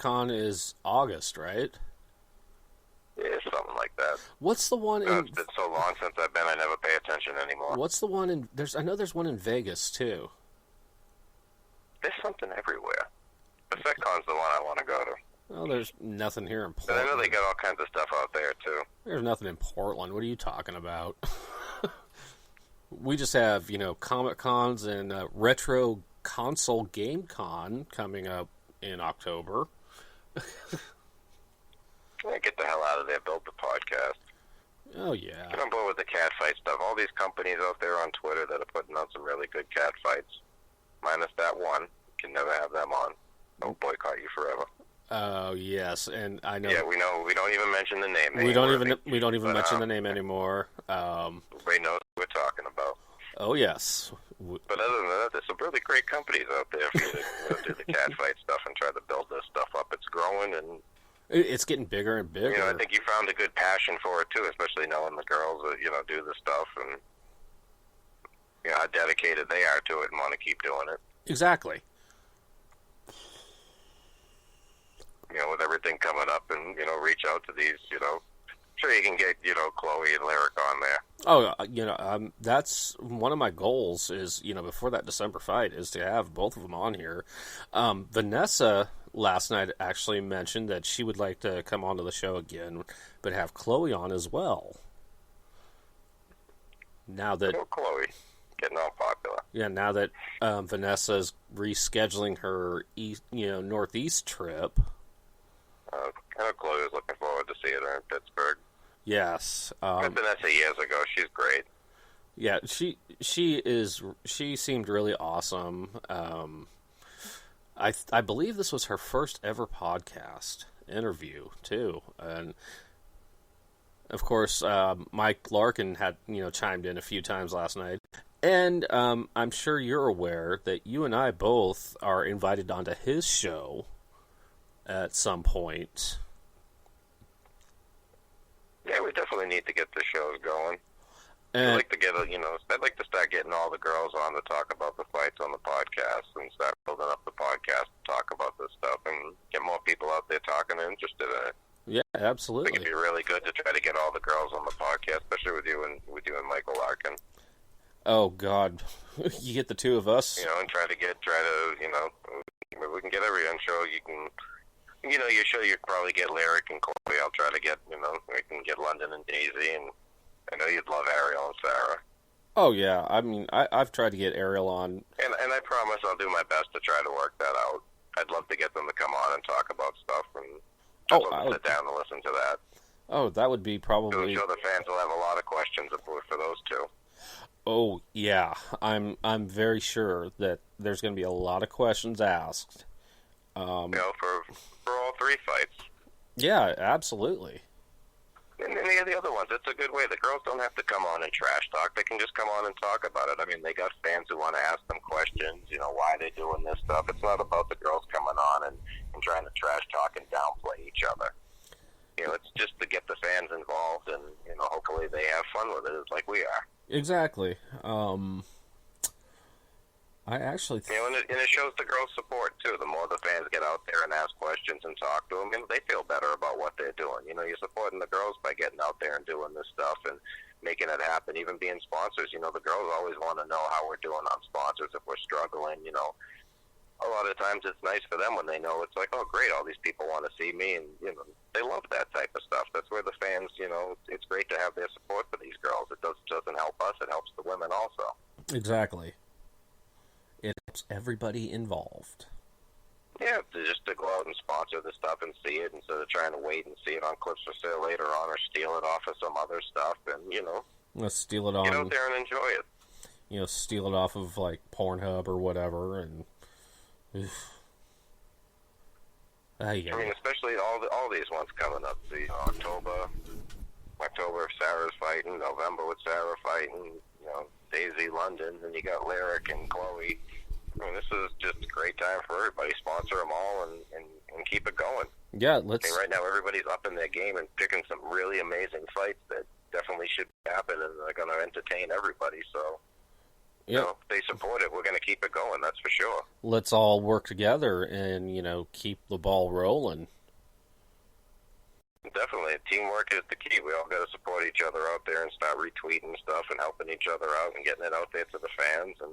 Comic-Con is August, right? Yeah, something like that. What's the one in... It's been so long since I've been, I never pay attention anymore. What's the one in... I know there's one in Vegas, too. There's something everywhere. FedCon's the one I want to go to. Well, there's nothing here in But Portland. I know they got all kinds of stuff out there, too. There's nothing in Portland. What are you talking about? We just have, Comic-Cons and Retro Console Game Con coming up in October. Yeah, get the hell out of there. Build the podcast. Oh, yeah. Get on board with the cat fight stuff. All these companies out there on Twitter that are putting out some really good cat fights. Minus that one. You can never have them on. They'll boycott you forever. Oh, yes, and I know... Yeah, we know. We don't even mention the name. We don't even mention the name anymore. Everybody knows what we're talking about. Oh, yes. But other than that, there's some really great companies out there for you to do the cat fight stuff and try to build this stuff up. It's growing, and it's getting bigger and bigger. I think you found a good passion for it, too, especially knowing the girls that, do the stuff and, how dedicated they are to it and want to keep doing it. Exactly. With everything coming up and, reach out to these, sure you can get, Chloe and Lyric on there. Oh, that's one of my goals is, before that December fight is to have both of them on here. Vanessa last night actually mentioned that she would like to come onto the show again, but have Chloe on as well. Now that... Oh, Chloe. Getting all popular. Yeah, now that Vanessa's rescheduling her Northeast trip. I know Chloe was looking forward to seeing her in Pittsburgh. Yes. Met Vanessa years ago. She's great. Yeah, she seemed really awesome. I believe this was her first ever podcast interview too, and of course Mike Larkin had chimed in a few times last night, and I'm sure you're aware that you and I both are invited onto his show at some point. Yeah, we definitely need to get the shows going. And I'd like to get I'd like to start getting all the girls on to talk about the fights on the podcast and start building up the podcast to talk about this stuff and get more people out there talking and interested in it. Yeah, I absolutely. think it'd be really good to try to get all the girls on the podcast, especially with you and Michael Larkin. Oh God, you get the two of us. And try to we can get everyone show. You can. Your show, you probably get Lyric and Chloe. I'll try to get, we can get London and Daisy, and I know you'd love Ariel and Sarah. Oh, yeah. I mean, I've tried to get Ariel on. And I promise I'll do my best to try to work that out. I'd love to get them to come on and talk about stuff, and I'd love to sit down and listen to that. Oh, that would be probably... I'm sure the fans will have a lot of questions for those two. Oh, yeah. I'm very sure that there's going to be a lot of questions asked. For all three fights. Yeah, absolutely. And any of the other ones, it's a good way. The girls don't have to come on and trash talk. They can just come on and talk about it. I mean, they got fans who want to ask them questions, why they're doing this stuff. It's not about the girls coming on and trying to trash talk and downplay each other. It's just to get the fans involved and, hopefully they have fun with it, like we are. Exactly. I actually... and it shows the girls' support, too. The more the fans get out there and ask questions and talk to them, they feel better about what they're doing. You're supporting the girls by getting out there and doing this stuff and making it happen, even being sponsors. The girls always want to know how we're doing on sponsors if we're struggling, A lot of times it's nice for them when they know it's like, oh, great, all these people want to see me, and, they love that type of stuff. That's where the fans, it's great to have their support for these girls. It doesn't help us, it helps the women also. Exactly. It helps everybody involved. Yeah, just to go out and sponsor the stuff and see it instead of trying to wait and see it on Clips for Sale later on or steal it off of some other stuff and, Let's steal it on... Get out there and enjoy it. Steal it off of, like, Pornhub or whatever, and... I mean, especially all these ones coming up. The October, Sarah's fighting, November with Sarah fighting, Daisy, London, and you got Lyric and Chloe. I mean, this is just a great time for everybody. Sponsor them all and keep it going. Yeah, let's... right now, everybody's up in their game and picking some really amazing fights that definitely should happen, and they're going to entertain everybody, so You know, if they support it, we're going to keep it going, that's for sure. Let's all work together and, keep the ball rolling. Definitely. Teamwork is the key. We all got to support each other out there and start retweeting stuff and helping each other out and getting it out there to the fans. And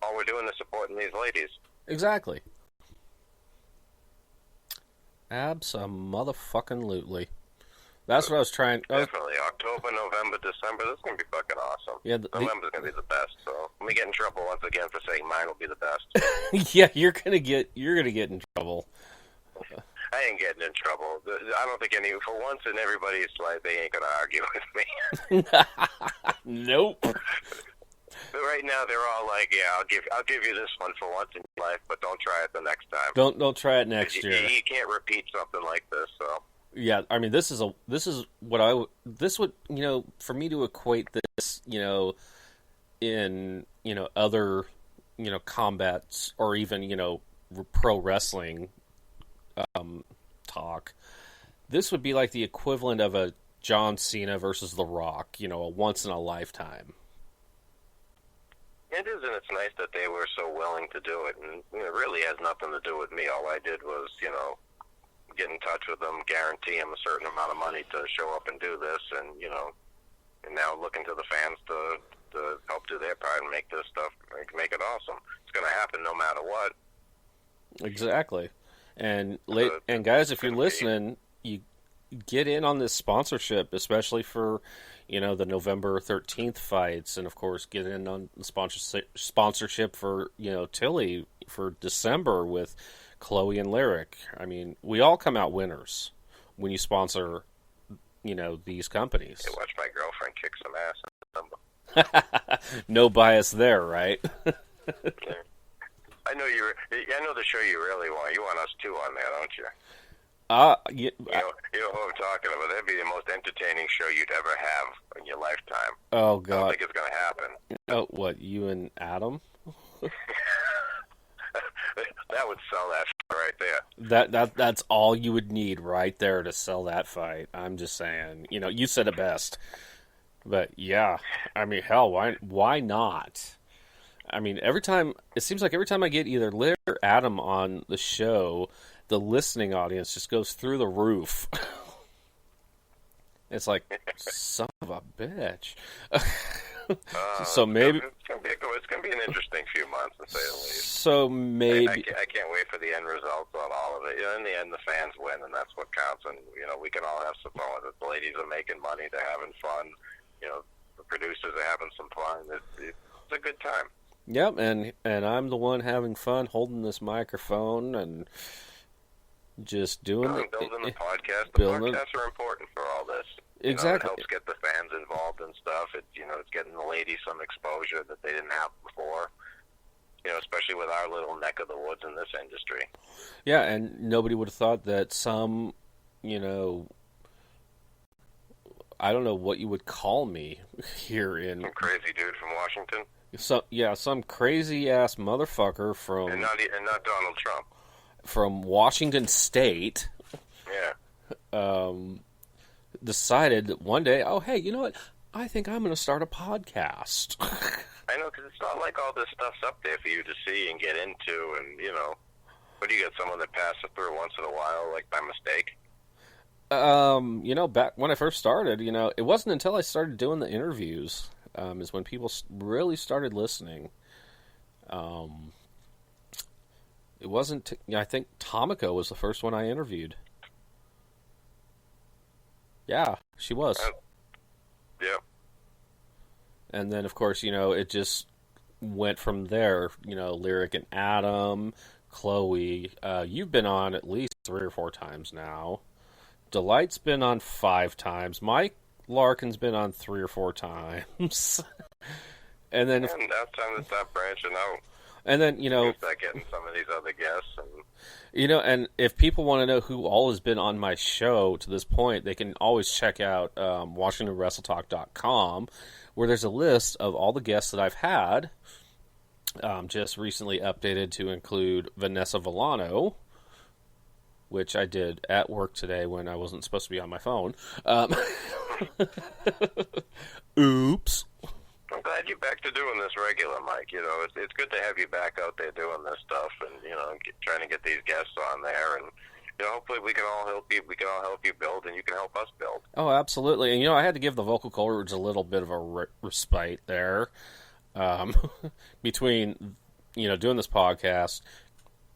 all we're doing is supporting these ladies. Exactly. Abso-motherfucking-lutely. That's what I was trying... Definitely. October, November, December, this is going to be fucking awesome. Yeah, November's going to be the best, so let me get in trouble once again for saying mine will be the best. Yeah, you're gonna get in trouble. I ain't getting in trouble. I don't think for once in everybody's life, they ain't going to argue with me. Nope. But right now, they're all like, "Yeah, I'll give you this one for once in your life, but don't try it the next time. Don't try it next year. You can't repeat something like this." So yeah, I mean, this would for me to equate this, in other combats or even pro wrestling talk. This would be like the equivalent of a John Cena versus The Rock, a once in a lifetime. it is, and it's nice that they were so willing to do it. And it really has nothing to do with me. All I did was, get in touch with them, guarantee them a certain amount of money to show up and do this, and and now looking to the fans to help do their part and make this stuff, make it awesome. It's going to happen no matter what. Exactly. And guys, if you're listening, you get in on this sponsorship, especially for the November 13th fights, and of course get in on the sponsorship for Tilly for December with Chloe and Lyric. I mean, we all come out winners when you sponsor these companies. I watch my girlfriend kick some ass in December. No bias there, right? I know I know the show you really want. You want us two on there, don't you? Yeah, you know who I'm talking about. That'd be the most entertaining show you'd ever have in your lifetime. Oh God! I don't think it's going to happen. Oh, what? You and Adam? That would sell that right there. That's all you would need right there to sell that fight. I'm just saying. You said it best. But yeah, I mean, hell, why not? I mean, it seems like every time I get either Larry or Adam on the show, the listening audience just goes through the roof. It's like, son of a bitch. So maybe it's gonna be an interesting few months, to say the least. So maybe I can't wait for the end results on all of it. In the end, the fans win, and that's what counts. And we can all have some fun with it. The ladies are making money; they're having fun. The producers are having some fun. It's a good time. Yep, and I'm the one having fun holding this microphone and just doing building the podcast. The podcasts are important for all this. Exactly. It helps get the fans involved and stuff. It's getting the ladies some exposure that they didn't have before. Especially with our little neck of the woods in this industry. Yeah, and nobody would have thought that some, I don't know what you would call me here in... Some crazy dude from Washington? Some crazy-ass motherfucker from... And not Donald Trump. From Washington State. Yeah. Decided that one day, oh, hey, you know what? I think I'm going to start a podcast. I know, because it's not like all this stuff's up there for you to see and get into, and, what do you get, someone that passes through once in a while, like by mistake? Back when I first started, it wasn't until I started doing the interviews, is when people really started listening. It wasn't, I think Tomiko was the first one I interviewed. Yeah, she was. Yeah. And then, of course, it just went from there. Lyric and Adam, Chloe. You've been on at least 3 or 4 times now. Delight's been on 5 times. Mike Larkin's been on 3 or 4 times. And then... And now it's time to stop branching out. And then, start getting some of these other guests. And if people want to know who all has been on my show to this point, they can always check out WashingtonWrestleTalk.com, where there's a list of all the guests that I've had. Just recently updated to include Vanessa Villano, which I did at work today when I wasn't supposed to be on my phone. Oops. I'm glad glad you're back to doing this regular, Mike. You know, it's good to have you back out there doing this stuff, and trying to get these guests on there, and hopefully we can all help you. We can all help you build, and you can help us build. Oh, absolutely. And I had to give the vocal cords a little bit of a respite there, between doing this podcast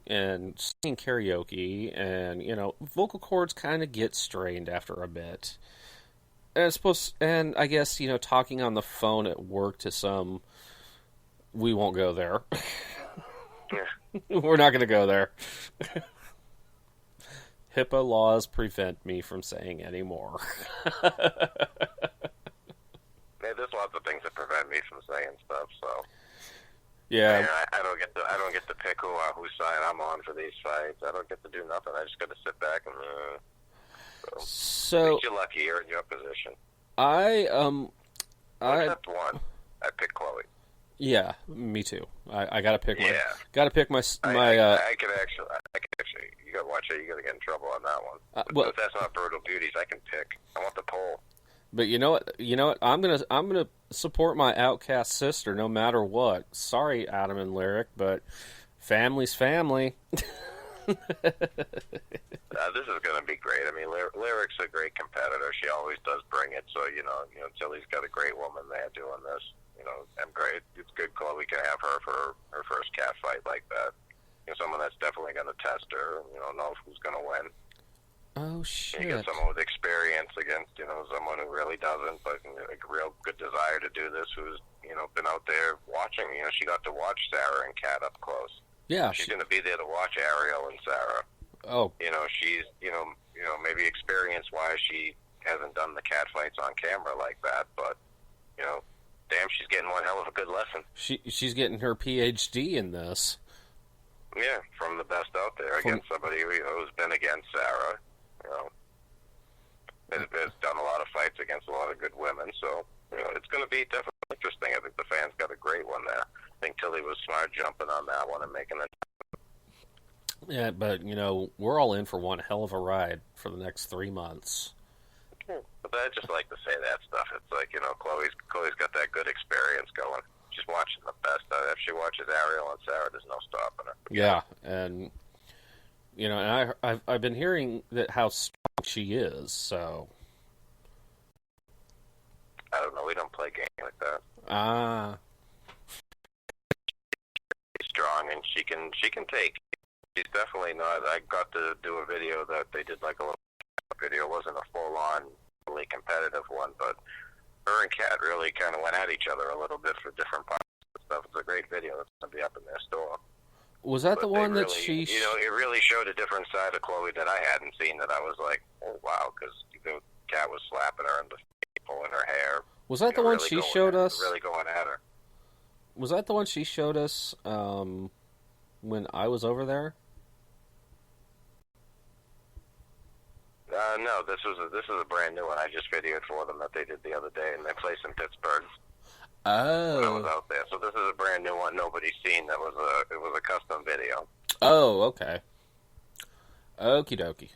and singing karaoke, and vocal cords kind of get strained after a bit. And I guess, talking on the phone at work to some, we won't go there. We're not going to go there. HIPAA laws prevent me from saying any more. There's lots of things that prevent me from saying stuff, so. Yeah. I don't get to pick whose side I'm on for these fights. I don't get to do nothing. I just got to sit back and So you're lucky you're in your position. Except one. I picked Chloe. Yeah, me too. I gotta pick my. Yeah. Gotta pick my. I could actually. You gotta watch it. You gotta get in trouble on that one. Well, if that's not Brutal Beauties, I can pick. I want the poll. But you know what? I'm gonna support my outcast sister no matter what. Sorry, Adam and Lyric, but family's family. This is going to be great. I mean, Lyric's a great competitor. She always does bring it. So, Tilly's got a great woman there doing this. I'm great. It's good Chloe can have her for her first cat fight like that. Someone that's definitely going to test her. Know who's going to win. Oh, shit. You get someone with experience against, someone who really doesn't, but a real good desire to do this, who's, been out there watching. She got to watch Sarah and Kat up close. Yeah. She's going to be there to watch Ariel and Sarah. Oh. She's, maybe experience-wise, she hasn't done the cat fights on camera like that, but, damn, she's getting one hell of a good lesson. She's getting her PhD in this. Yeah, from the best out there, against somebody who's been against Sarah, has done a lot of fights against a lot of good women, so, it's going to be definitely interesting. I think the fans got a great one there. I think Tilly was smart jumping on that one and making it. Yeah, but, we're all in for one hell of a ride for the next 3 months. But I just like to say that stuff. It's like, Chloe's got that good experience going. She's watching the best. If she watches Ariel and Sarah, there's no stopping her. Yeah, and, and I've been hearing that how strong she is, so. I don't know. We don't play games like that. Ah. She's strong, and she can take. She's definitely not. I got to do a video that they did, like a little video. It wasn't a full-on, really competitive one, but her and Kat really kind of went at each other a little bit for different parts of stuff. It's a great video that's going to be up in their store. Was that the one that she... it really showed a different side of Chloe that I hadn't seen, that I was like, oh, wow, because Kat was slapping her and pulling her hair. Was that the one really she showed us? Really going at her. Was that the one she showed us when I was over there? No, this is a brand new one. I just videoed for them that they did the other day, and they placed in Pittsburgh. Oh. When I was out there, so this is a brand new one. Nobody's seen. It was a custom video. Oh, okay. Okie dokie.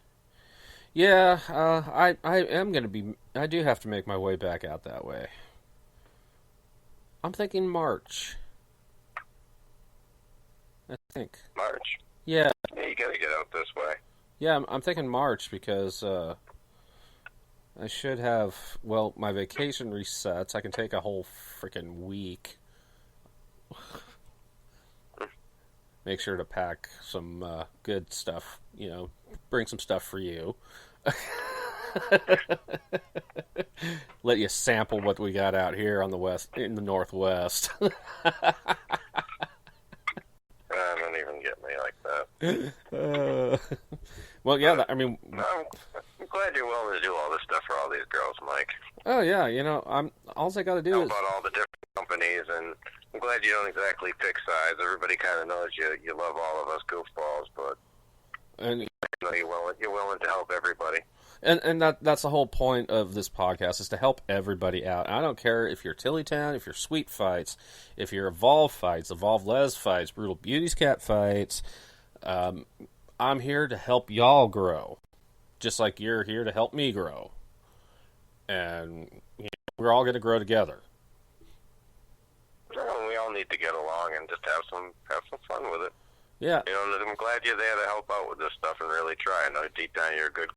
Yeah, I am gonna be. I do have to make my way back out that way. I'm thinking March. I think March. Yeah. Yeah, you gotta get out this way. Yeah, I'm thinking March because I should have. Well, my vacation resets. I can take a whole freaking week. Make sure to pack some good stuff. Bring some stuff for you. Let you sample what we got out here on in the Northwest. Don't even get me like that. Well, yeah, I mean... I'm glad you're willing to do all this stuff for all these girls, Mike. Oh, yeah, all I gotta do Help is... out all the different companies, and I'm glad you don't exactly pick sides. Everybody kind of knows you love all of us goofballs, but and you're willing to help everybody. And that's the whole point of this podcast, is to help everybody out. And I don't care if you're Tillytown, if you're Sweet Fights, if you're Evolve Fights, Evolve Les Fights, Brutal Beauties Cat Fights. I'm here to help y'all grow, just like you're here to help me grow. And we're all going to grow together. need to get along and just have some fun with it. Yeah. You know, I'm glad you're there to help out with this stuff and really try. I know deep down you're a good